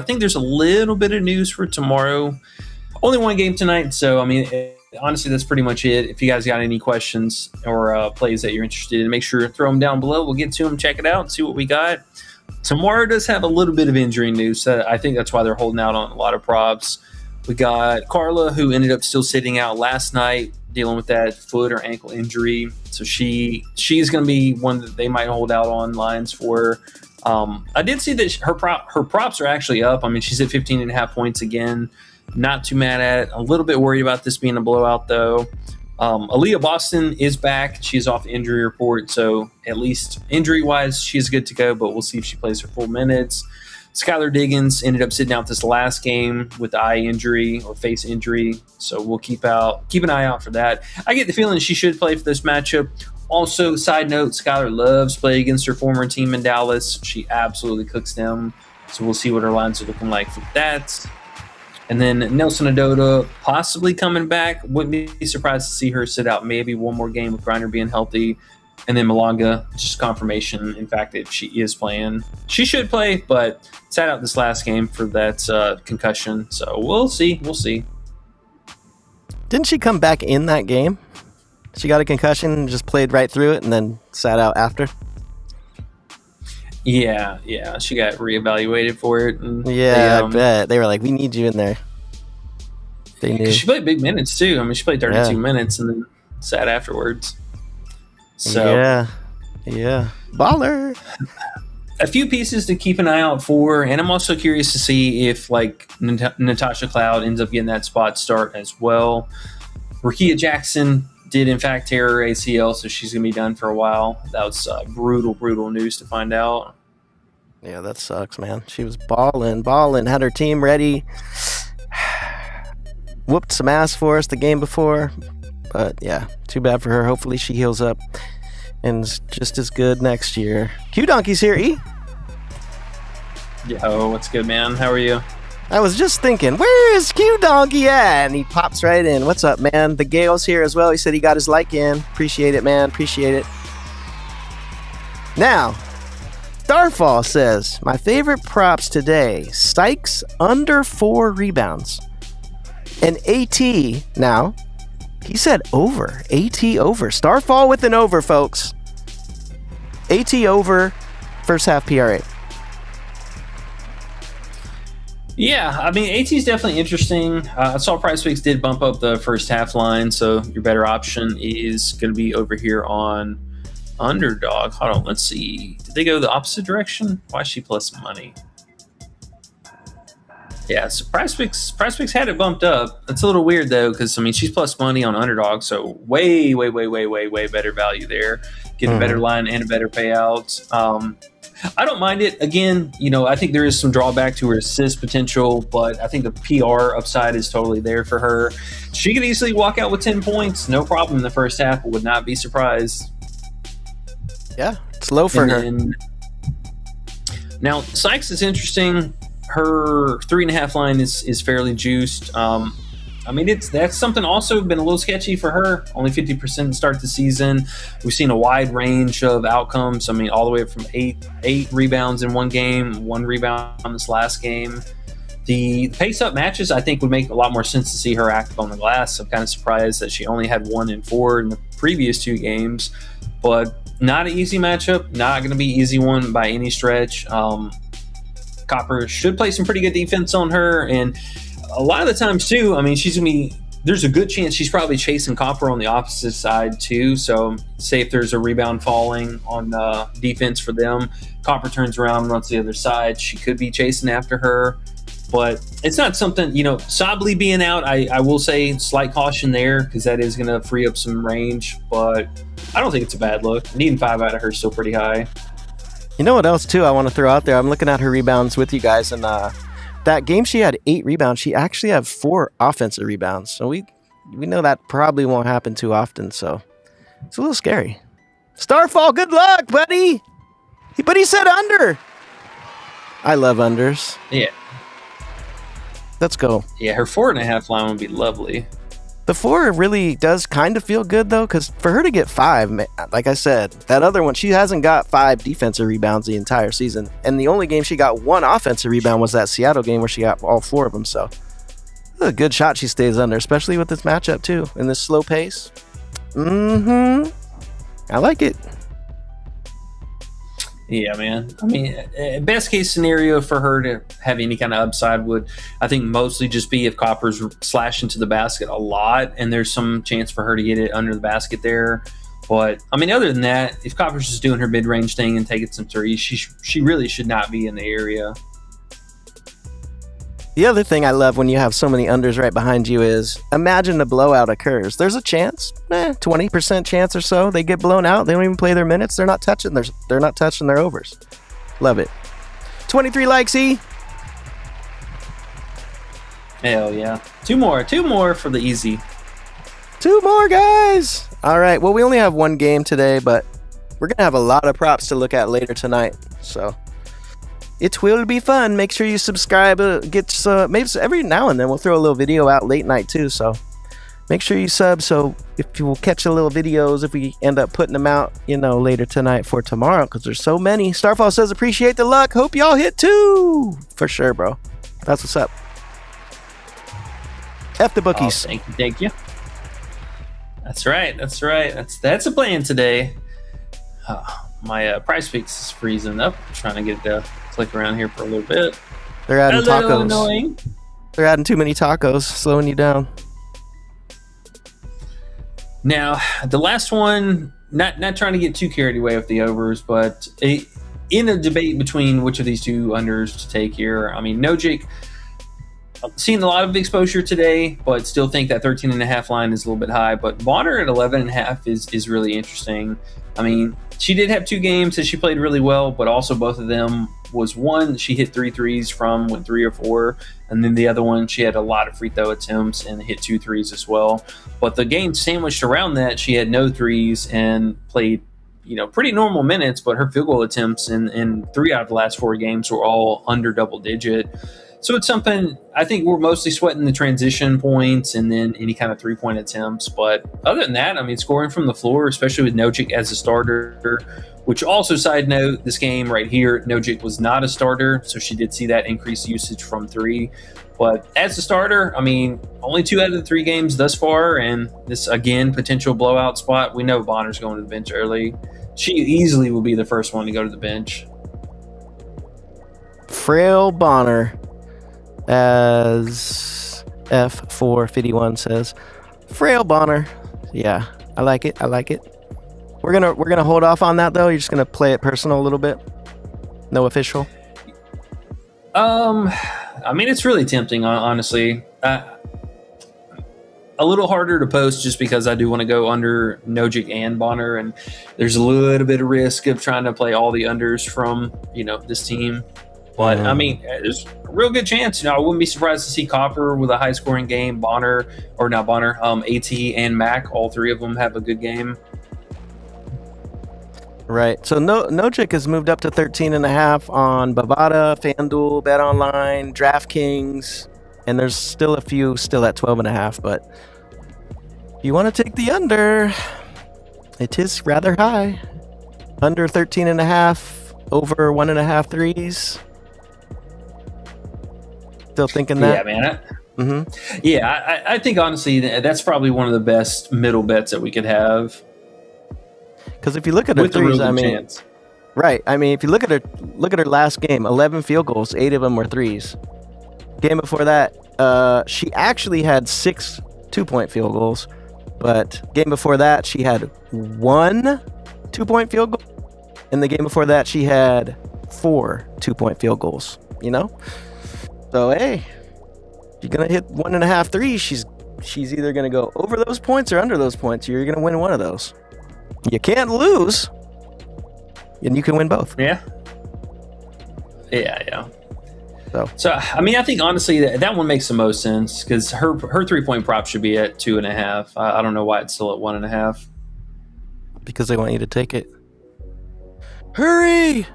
think there's a little bit of news for tomorrow. Only 1 game tonight, so I mean, honestly, that's pretty much it. If you guys got any questions or plays that you're interested in, make sure to throw them down below. We'll get to them, check it out, see what we got. Tomorrow does have a little bit of injury news. I think that's why they're holding out on a lot of props. We got Carla, who ended up still sitting out last night, dealing with that foot or ankle injury. So she's going to be one that they might hold out on lines for. I did see that her props are actually up. I mean, she's at 15.5 points again. Not too mad at it. A little bit worried about this being a blowout, though. Aaliyah Boston is back. She's off the injury report, so at least injury-wise, she's good to go, but we'll see if she plays her full minutes. Skylar Diggins ended up sitting out this last game with the eye injury or face injury, so we'll keep an eye out for that. I get the feeling she should play for this matchup. Also, side note, Skylar loves playing against her former team in Dallas. She absolutely cooks them, so we'll see what her lines are looking like for that. And then Nelson Adota possibly coming back. Wouldn't be surprised to see her sit out maybe one more game with Griner being healthy. And then Malonga, just confirmation, in fact, that she is playing. She should play, but sat out this last game for that concussion. So we'll see. We'll see. Didn't she come back in that game? She got a concussion and just played right through it and then sat out after? Yeah. She got reevaluated for it. And I bet. They were like, we need you in there. They knew. She played big minutes, too. I mean, she played 32 minutes and then sat afterwards. So Yeah. Baller. A few pieces to keep an eye out for, and I'm also curious to see if, like, Natasha Cloud ends up getting that spot start as well. Rakia Jackson did, in fact, tear her ACL, so she's going to be done for a while. That was brutal news to find out. Yeah, that sucks, man. She was balling, had her team ready. Whooped some ass for us the game before. But, yeah, too bad for her. Hopefully she heals up and is just as good next year. Q-Donkey's here, E. Yo, what's good, man? How are you? I was just thinking, where is Q-Donkey at? And he pops right in. What's up, man? The Gale's here as well. He said he got his like in. Appreciate it, man. Appreciate it. Now, Starfall says, my favorite props today, Sykes under 4 rebounds. And AT, now, he said over. AT over. Starfall with an over, folks. AT over, first half PRA. Yeah, I mean, AT is definitely interesting. I saw Prizepicks did bump up the first half line, so your better option is going to be over here on Underdog. Hold on, let's see. Did they go the opposite direction? Why is she plus money? Yeah, so Prizepicks had it bumped up. It's a little weird, though, because, I mean, she's plus money on Underdog, so way better value there. Getting a better line and a better payout. I don't mind it. Again, I think there is some drawback to her assist potential, but I think the PR upside is totally there for her. She could easily walk out with 10 points, no problem in the first half. I would not be surprised. Yeah, it's low for her. Now, Sykes is interesting. Her 3.5 line is fairly juiced. I mean, that's something also been a little sketchy for her. Only 50% to start the season. We've seen a wide range of outcomes. I mean, all the way up from eight rebounds in one game, 1 rebound on this last game. The pace-up matches, I think, would make a lot more sense to see her active on the glass. I'm kind of surprised that she only had 1 in 4 in the previous 2 games. But not an easy matchup. Not going to be an easy one by any stretch. Copper should play some pretty good defense on her, and a lot of the times too, I mean, there's a good chance she's probably chasing Copper on the opposite side too. So say if there's a rebound falling on defense for them, Copper turns around and runs the other side, she could be chasing after her. But it's not something, Sabley being out, I will say slight caution there, because that is going to free up some range, but I don't think it's a bad look. Needing 5 out of her is still pretty high. You know what else, too, I want to throw out there? I'm looking at her rebounds with you guys, and that game she had 8 rebounds. She actually had 4 offensive rebounds. So we know that probably won't happen too often, so it's a little scary. Starfall, good luck, buddy! But he said under! I love unders. Yeah. Let's go. Yeah, her 4.5 line would be lovely. The 4 really does kind of feel good, though, because for her to get 5, like I said, that other one, she hasn't got 5 defensive rebounds the entire season. And the only game she got 1 offensive rebound was that Seattle game where she got all 4 of them. So, a good shot she stays under, especially with this matchup, too, in this slow pace. I like it. Yeah, man. I mean, best case scenario for her to have any kind of upside would, I think, mostly just be if Copper's slashing to the basket a lot, and there's some chance for her to get it under the basket there. But, I mean, other than that, if Copper's just doing her mid-range thing and taking some threes, she really should not be in the area. The other thing I love when you have so many unders right behind you is imagine a blowout occurs. There's a chance, 20% chance or so. They get blown out. They don't even play their minutes. They're not touching their overs. Love it. 23 likes, E. Hell yeah. Two more for the easy. 2 more, guys. All right. Well, we only have 1 game today, but we're going to have a lot of props to look at later tonight. So it will be fun. Make sure you subscribe. Maybe every now and then we'll throw a little video out late night too. So make sure you sub. So if you will catch a little videos, if we end up putting them out, later tonight for tomorrow, because there's so many. Starfall says, appreciate the luck. Hope y'all hit too. For sure, bro. That's what's up. F the bookies. Oh, thank you. That's right. That's a plan today. My price picks is freezing up. I'm trying to get it to click around here for a little bit. They're adding tacos. Annoying. They're adding too many tacos, slowing you down. Now, the last one, not trying to get too carried away with the overs, but in a debate between which of these 2 unders to take here, I mean, Nogic, seeing a lot of exposure today, but still think that 13.5 line is a little bit high. But Bonner at 11.5 is really interesting. I mean, she did have 2 games that she played really well, but also both of them was one she hit 3 threes from, went 3 or 4, and then the other one she had a lot of free throw attempts and hit 2 threes as well. But the game sandwiched around that, she had no threes and played pretty normal minutes, but her field goal attempts in 3 out of the last 4 games were all under double digit. So it's something I think we're mostly sweating the transition points and then any kind of 3-point attempts. But other than that, I mean, scoring from the floor, especially with Nogic as a starter, which also, side note, this game right here, Nogic was not a starter. So she did see that increased usage from 3. But as a starter, I mean, only 2 out of the 3 games thus far. And this, again, potential blowout spot. We know Bonner's going to the bench early. She easily will be the first one to go to the bench. Frail Bonner. As F451 says, Frail Bonner. Yeah, I like it. We're gonna hold off on that though. You're just gonna play it personal a little bit. No official. I mean, it's really tempting, honestly. A little harder to post just because I do want to go under Nogic and Bonner, and there's a little bit of risk of trying to play all the unders from this team. But I mean, there's a real good chance. I wouldn't be surprised to see Copper with a high-scoring game. AT and Mac, all 3 of them have a good game. Right. So Nogic has moved up to 13.5 on Bovada, FanDuel, BetOnline, DraftKings, and there's still a few still at 12.5. But if you want to take the under, it is rather high. Under 13.5, over 1.5 threes. Still thinking that? Yeah, man. Yeah, I think honestly that's probably one of the best middle bets that we could have. Because if you look at her threes, I mean, chance. Right. I mean, if you look at her last game, 11 field goals, 8 of them were threes. Game before that, she actually had 6 2-point field goals, but game before that she had 1 2-point field goal, and the game before that she had 4 2-point field goals. So hey, you're gonna hit 1.5 threes. She's either gonna go over those points or under those points. You're gonna win one of those. You can't lose, and you can win both. Yeah. So I mean, I think honestly that one makes the most sense because her 3-point prop should be at 2.5. I don't know why it's still at 1.5. Because they want you to take it. Hurry!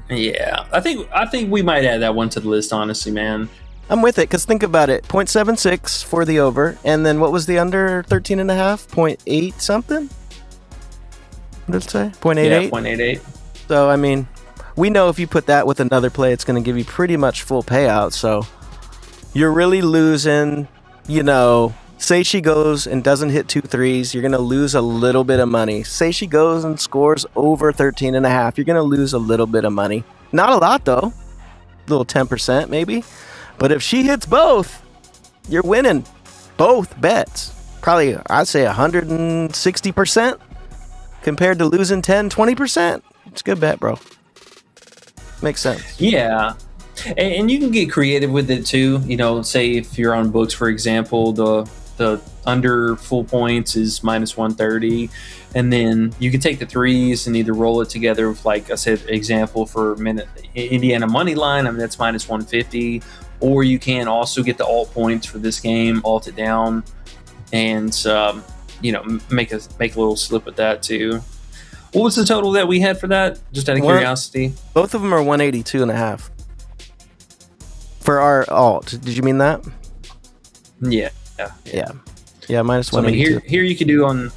Yeah, I think we might add that one to the list, honestly, man. I'm with it, because think about it. 0.76 for the over, and then what was the under 13.5? 0.8 something? What did it say? 0.88? Yeah, 0.88. So, I mean, we know if you put that with another play, it's going to give you pretty much full payout, so you're really losing, say she goes and doesn't hit 2 threes, you're going to lose a little bit of money. Say she goes and scores over 13.5, you're going to lose a little bit of money. Not a lot, though. A little 10% maybe. But if she hits both, you're winning both bets. Probably, I'd say 160% compared to losing 10, 20%. It's a good bet, bro. Makes sense. Yeah. And you can get creative with it too. Say if you're on books, for example, the under full points is minus 130, and then you can take the threes and either roll it together with, like I said, example for Indiana money line. I mean, that's minus 150, or you can also get the alt points for this game, alt it down, and make a little slip with that too. What was the total that we had for that? Just out of curiosity. Both of them are 182.5. For our alt, did you mean that? Yeah, minus so 182. Here you can do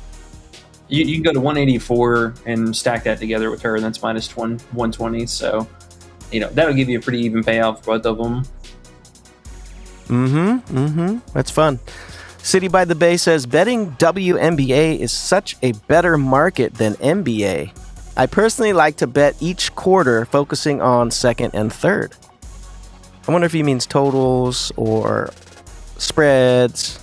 you can go to 184 and stack that together with her, and that's minus 120. So, that'll give you a pretty even payout for both of them. That's fun. City by the Bay says, betting WNBA is such a better market than NBA. I personally like to bet each quarter, focusing on second and third. I wonder if he means totals or spreads.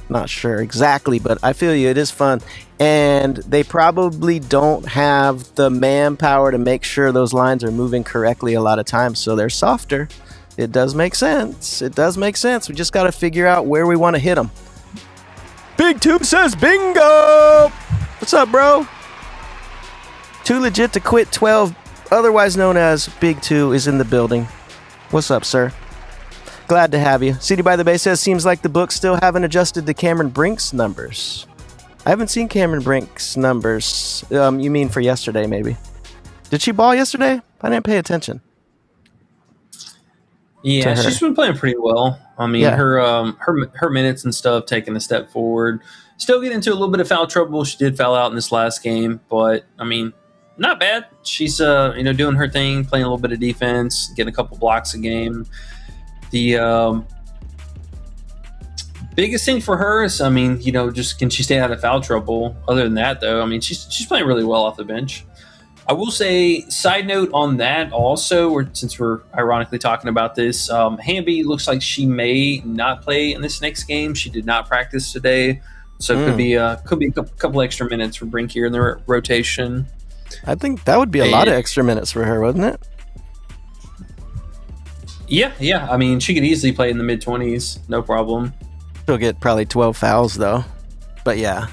Not sure exactly, but I feel you. It is fun. And they probably don't have the manpower to make sure those lines are moving correctly a lot of times, so they're softer. It does make sense. We just got to figure out where we want to hit them. Big Tube says bingo! What's up, bro? Too legit to quit 12, otherwise known as Big Two, is in the building. What's up, sir? Glad to have you. CD by the Bay says, seems like the books still haven't adjusted to Cameron Brink's numbers. I haven't seen Cameron Brink's numbers. You mean for yesterday, maybe? Did she ball yesterday? I didn't pay attention. Yeah, she's been playing pretty well. I mean, her minutes and stuff taking a step forward. Still getting into a little bit of foul trouble. She did foul out in this last game, but I mean, not bad. She's doing her thing, playing a little bit of defense, getting a couple blocks a game. The biggest thing for her is, I mean, just can she stay out of foul trouble? Other than that, though, I mean, she's playing really well off the bench. I will say, side note on that also, since we're ironically talking about this, Hamby looks like she may not play in this next game. She did not practice today, so it could be a couple extra minutes for Brink here in the rotation. I think that would be a lot of extra minutes for her, wouldn't it? Yeah. I mean, she could easily play in the mid-20s, no problem. She'll get probably 12 fouls, though. But yeah.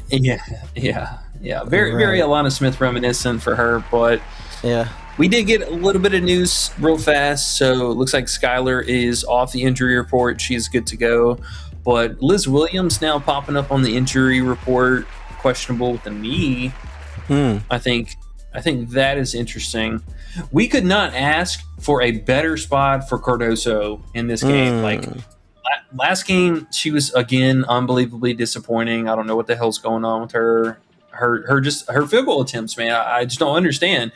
Very Alana Smith reminiscent for her, but yeah, we did get a little bit of news real fast. So it looks like Skylar is off the injury report. She's good to go. But Liz Williams now popping up on the injury report, questionable with the knee. I think that is interesting. We could not ask for a better spot for Cardoso in this game. Like last game, she was again unbelievably disappointing. I don't know what the hell's going on with her. Her field goal attempts, man. I just don't understand.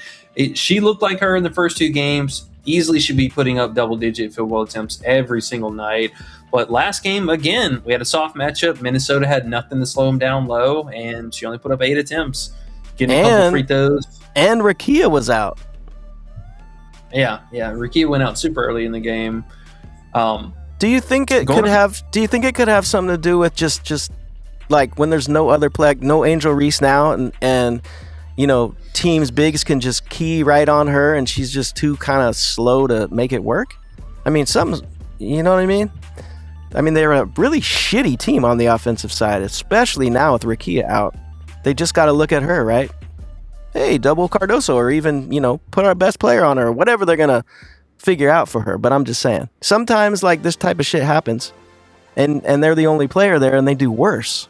She looked like her in the first two games. Easily should be putting up double-digit field goal attempts every single night. But last game, again, we had a soft matchup. Minnesota had nothing to slow them down low, and she only put up 8 attempts, getting a couple free throws. And Rakia was out. Yeah. Rakia went out super early in the game. Do you think it could have something to do with just like when there's no other play, no Angel Reese now, and teams bigs can just key right on her, and she's just too kind of slow to make it work? I mean, you know what I mean? I mean, they're a really shitty team on the offensive side, especially now with Rakia out. They just got to look at her, right? Hey, double Cardoso, or even, put our best player on her, or whatever they're going to figure out for her. But I'm just saying, sometimes like this type of shit happens, and they're the only player there, and they do worse.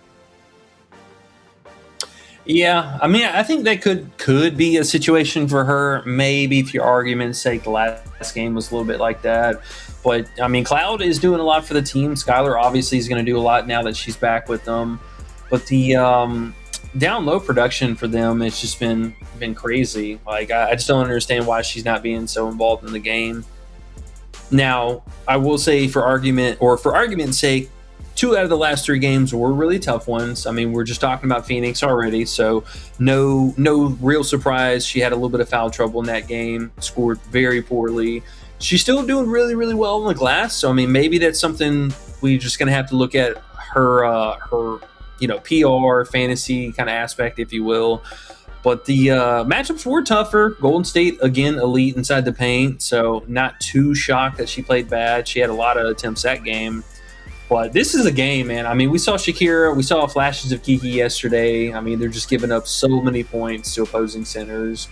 Yeah, I mean, I think that could be a situation for her. Maybe, for your argument's sake, the last game was a little bit like that. But, I mean, Cloud is doing a lot for the team. Skylar obviously is going to do a lot now that she's back with them. But the down low production for them has just been crazy. Like, I just don't understand why she's not being so involved in the game. Now, I will say for argument's sake, 2 out of the last 3 games were really tough ones. I mean, we're just talking about Phoenix already, so no real surprise. She had a little bit of foul trouble in that game, scored very poorly. She's still doing really, really well on the glass, so I mean, maybe that's something we're just going to have to look at her PR fantasy kind of aspect, if you will. But the matchups were tougher. Golden State, again, elite inside the paint, so not too shocked that she played bad. She had a lot of attempts that game. But this is a game, man. I mean, we saw Shakira. We saw flashes of Kiki yesterday. I mean, they're just giving up so many points to opposing centers.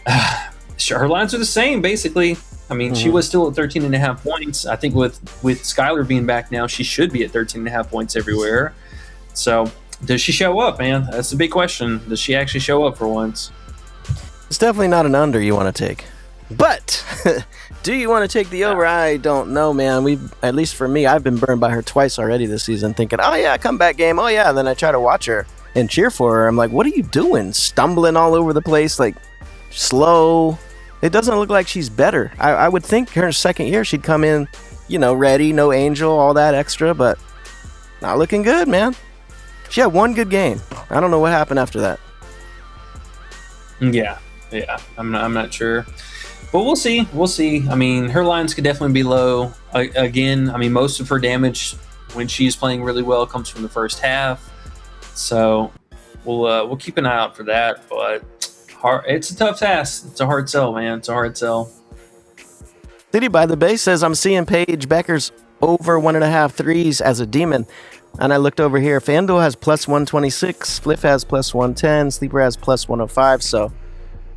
Her lines are the same, basically. I mean, she was still at 13.5 points. I think with Skylar being back now, she should be at 13.5 points everywhere. So does she show up, man? That's the big question. Does she actually show up for once? It's definitely not an under you want to take. But do you want to take the over? I don't know, man. At least for me, I've been burned by her twice already this season, thinking, oh, yeah, comeback game. Oh, yeah. And then I try to watch her and cheer for her. I'm like, what are you doing? Stumbling all over the place, like slow. It doesn't look like she's better. I would think her second year she'd come in, ready, no angel, all that extra, but not looking good, man. She had one good game. I don't know what happened after that. Yeah. I'm not sure. But we'll see. I mean, her lines could definitely be low. Again, I mean, most of her damage when she's playing really well comes from the first half. So we'll keep an eye out for that. But it's a tough task. It's a hard sell, man. It's a hard sell. City by the Bay says, I'm seeing Paige Becker's over 1.5 threes as a demon. And I looked over here. FanDuel has plus 126. Fliff has plus 110. Sleeper has plus 105. So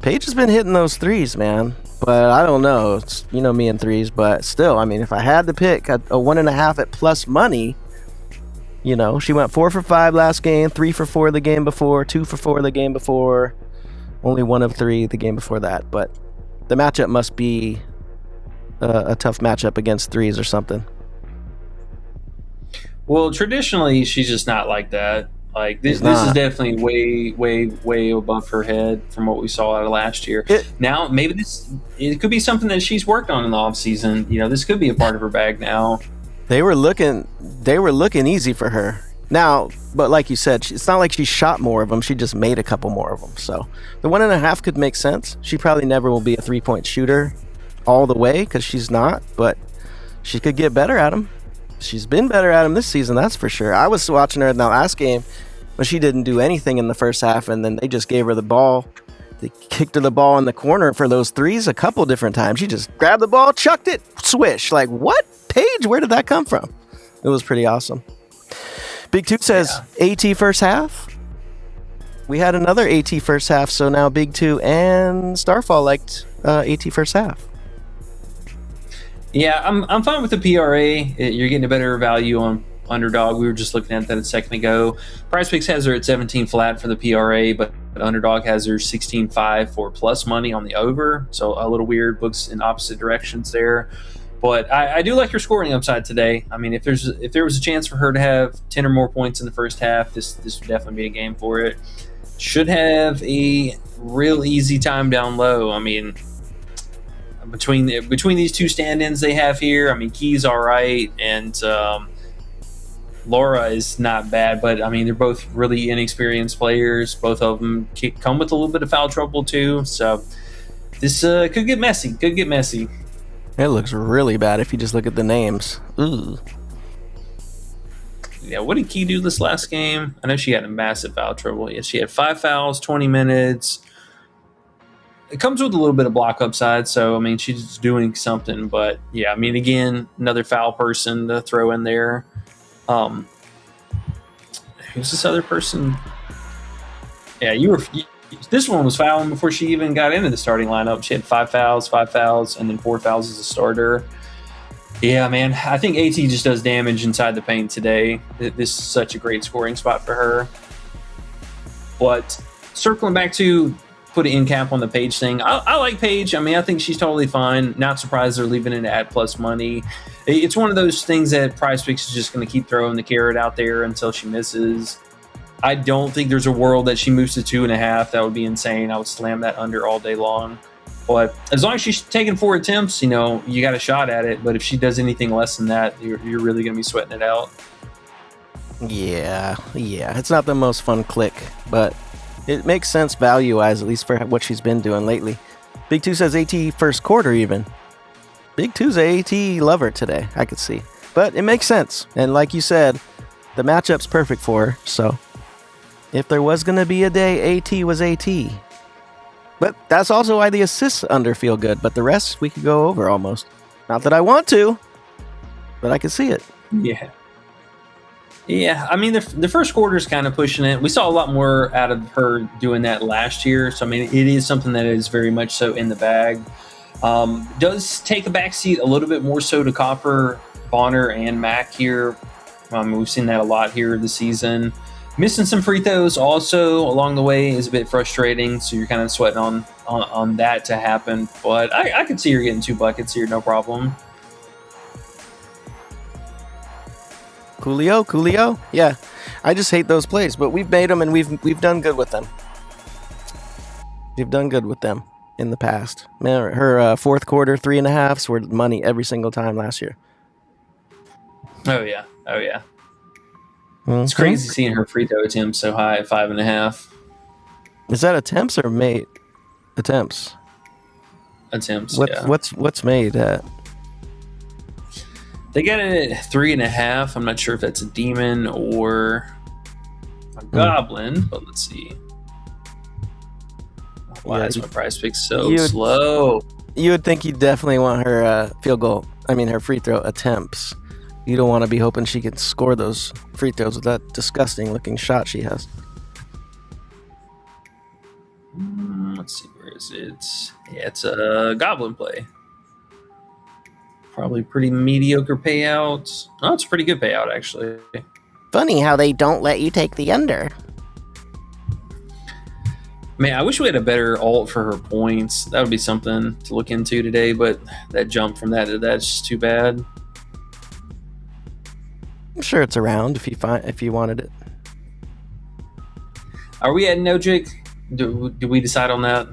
Paige has been hitting those threes, man. But I don't know. It's, me and threes. But still, I mean, if I had to pick a 1.5 at plus money, she went 4 for 5 last game, 3 for 4 the game before, 2 for 4 the game before, only 1 of 3 the game before that. But the matchup must be a tough matchup against threes or something. Well, traditionally, she's just not like that. Like this is definitely way above her head from what we saw out of last year. Now, maybe it could be something that she's worked on in the offseason. This could be a part of her bag now. They were looking easy for her. Now, but like you said, it's not like she shot more of them. She just made a couple more of them. So the 1.5 could make sense. She probably never will be a 3-point shooter all the way because she's not, but she could get better at them. She's been better at them this season, that's for sure. I was watching her in the last game, but she didn't do anything in the first half, and then they just gave her the ball. They kicked her the ball in the corner for those threes a couple different times. She just grabbed the ball, chucked it, swish. Like, what? Paige, where did that come from? It was pretty awesome. Big 2 says, AT first half. We had another AT first half, so now Big 2 and Starfall liked AT first half. Yeah, I'm fine with the PRA. You're getting a better value on Underdog. We were just looking at that a second ago. Prizepicks has her at 17 flat for the PRA, but Underdog has her 16.5 for plus money on the over. So a little weird, books in opposite directions there. But I do like her scoring upside today. I mean, if there was a chance for her to have 10 or more points in the first half, this would definitely be a game for it. Should have a real easy time down low. I mean, between these two stand-ins they have here, I mean, Key's all right, and Laura is not bad, but I mean, they're both really inexperienced players. Both of them come with a little bit of foul trouble too, so this could get messy. It looks really bad if you just look at the names. Ooh. Yeah, what did Key do this last game? I know she had a massive foul trouble. Yeah, she had 5 fouls, 20 minutes. It comes with a little bit of block upside, so, I mean, she's doing something. But, yeah, I mean, again, another foul person to throw in there. Who's this other person? Yeah, this one was fouling before she even got into the starting lineup. She had 5 fouls, and then 4 fouls as a starter. Yeah, man, I think AT just does damage inside the paint today. This is such a great scoring spot for her. But circling back to put an end cap on the Paige thing, I like Paige. I mean, I think she's totally fine. Not surprised they're leaving it at plus money. It's one of those things that Prizepicks is just going to keep throwing the carrot out there until she misses. I don't think there's a world that she moves to 2.5. That would be insane. I would slam that under all day long. But as long as she's taking 4 attempts, you got a shot at it. But if she does anything less than that, you're really going to be sweating it out. Yeah. It's not the most fun click, but it makes sense value-wise, at least for what she's been doing lately. Big 2 says AT first quarter even. Big 2's a AT lover today, I could see. But it makes sense. And like you said, the matchup's perfect for her, so If there was going to be a day, AT was AT. But that's also why the assists under feel good. But the rest, we could go over almost. Not that I want to, but I can see it. Yeah. Yeah, I mean, the first quarter is kind of pushing it. We saw a lot more out of her doing that last year. So, I mean, it is something that is very much so in the bag. Does take a backseat a little bit more so to Copper, Bonner, and Mac here. We've seen that a lot here this season. Missing some free throws also along the way is a bit frustrating. So you're kind of sweating on that to happen. But I could see her getting 2 buckets here, no problem. Coolio. Yeah, I just hate those plays, but we've made them and we've done good with them. We've done good with them in the past. Man, her fourth quarter 3.5s were money every single time last year. Oh yeah. It's crazy seeing her free throw attempts so high at 5.5. Is that attempts or made attempts? Attempts. What's made at? They got it at 3.5. I'm not sure if that's a demon or a goblin, but let's see. Why is my prize pick so slow? You would think you definitely want her her free throw attempts. You don't want to be hoping she can score those free throws with that disgusting looking shot she has. Let's see, where is it? Yeah, it's a goblin play. Probably pretty mediocre payout. Oh, it's a pretty good payout, actually. Funny how they don't let you take the under. Man, I wish we had a better alt for her points. That would be something to look into today, but that jump from that to that's just too bad. I'm sure it's around if you wanted it. Are we at Nogic? Do we decide on that?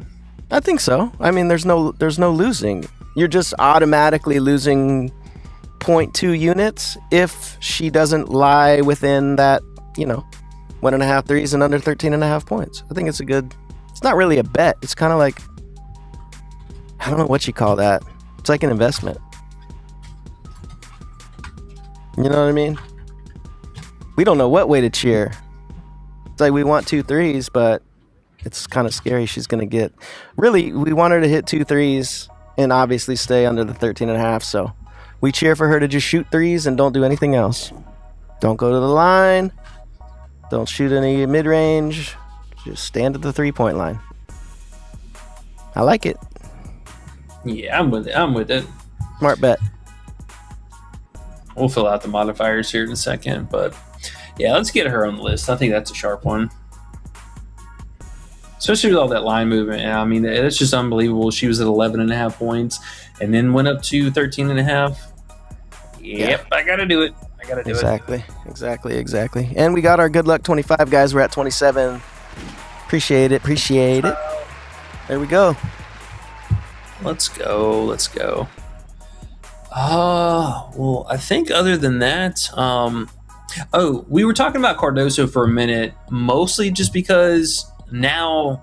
I think so. I mean, there's no losing. You're just automatically losing 0.2 units if she doesn't lie within that, 1.5 threes and under 13.5 points. I think it's it's not really a bet. It's kind of like, I don't know what you call that. It's like an investment. You know what I mean? We don't know what way to cheer. It's like we want 2 threes, but it's kind of scary she's going to get. Really, we want her to hit 2 threes and obviously stay under the 13.5. So we cheer for her to just shoot threes and don't do anything else. Don't go to the line. Don't shoot any mid-range. Just stand at the 3-point line. I like it. Yeah, I'm with it. Smart bet. We'll fill out the modifiers here in a second, but yeah, let's get her on the list. I think that's a sharp one. Especially with all that line movement. I mean, that's just unbelievable. She was at 11.5 points and then went up to 13.5. Yep, I got to do it. Exactly. And we got our good luck 25, guys. We're at 27. Appreciate it. There we go. Let's go. Well, I think other than that, we were talking about Cardoso for a minute, mostly just because now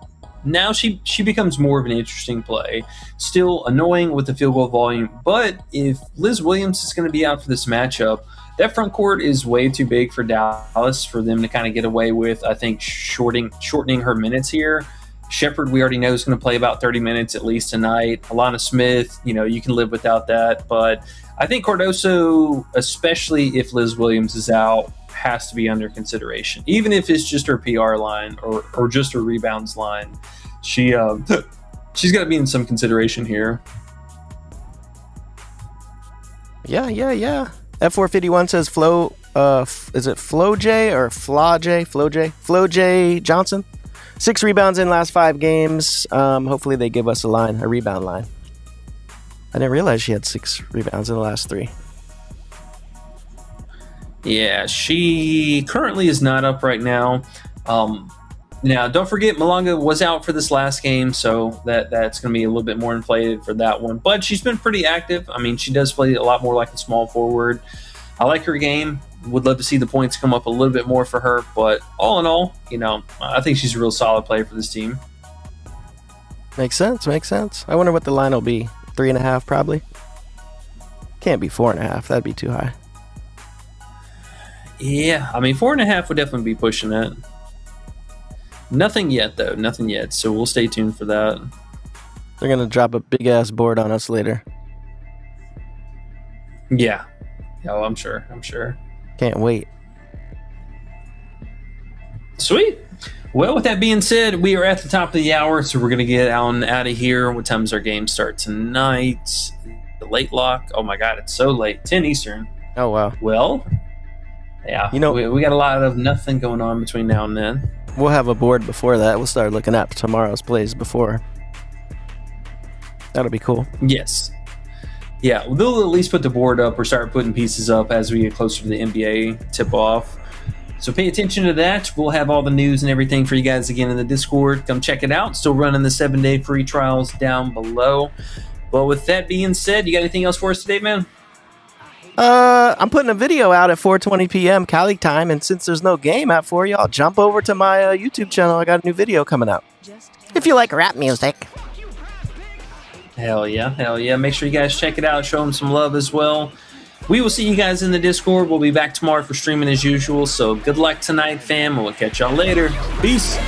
she becomes more of an interesting play. Still annoying with the field goal volume, but if Liz Williams is going to be out for this matchup, that front court is way too big for Dallas for them to kind of get away with, I think, shortening her minutes here. Shepherd, we already know, is going to play about 30 minutes at least tonight. Alana Smith, you can live without that. But I think Cardoso, especially if Liz Williams is out, has to be under consideration. Even if it's just her PR line or just her rebounds line. She's got to be in some consideration here. Yeah. F451 says Flo, is it Flo J or Flaw J? Flo J Johnson. 6 rebounds in last 5 games. Hopefully they give us a rebound line. I didn't realize she had 6 rebounds in the last 3. Yeah, she currently is not up right now. Now, don't forget, Malonga was out for this last game, so that's going to be a little bit more inflated for that one. But she's been pretty active. I mean, she does play a lot more like a small forward. I like her game. Would love to see the points come up a little bit more for her. But all in all, I think she's a real solid player for this team. Makes sense. I wonder what the line will be. 3.5 probably. Can't be 4.5. That'd be too high. Yeah, I mean, 4.5 would definitely be pushing it. Nothing yet, though. Nothing yet. So we'll stay tuned for that. They're going to drop a big-ass board on us later. Yeah. Oh, I'm sure. Can't wait. Sweet. Well, with that being said, we are at the top of the hour, so we're going to get out of here. What time does our game start tonight? The late lock. Oh, my God. It's so late. 10 Eastern. Oh, wow. Well, yeah. We got a lot of nothing going on between now and then. We'll have a board before that. We'll start looking at tomorrow's plays before. That'll be cool. Yes. Yeah, they'll at least put the board up or start putting pieces up as we get closer to the NBA tip-off. So pay attention to that. We'll have all the news and everything for you guys again in the Discord. Come check it out. Still running the 7-day free trials down below. Well, with that being said, you got anything else for us today, man? I'm putting a video out at 4:20 p.m. Cali time, and since there's no game at 4, y'all jump over to my YouTube channel. I got a new video coming out. If you like rap music. Hell yeah. Make sure you guys check it out. Show them some love as well. We will see you guys in the Discord. We'll be back tomorrow for streaming as usual. So good luck tonight, fam. We'll catch y'all later. Peace.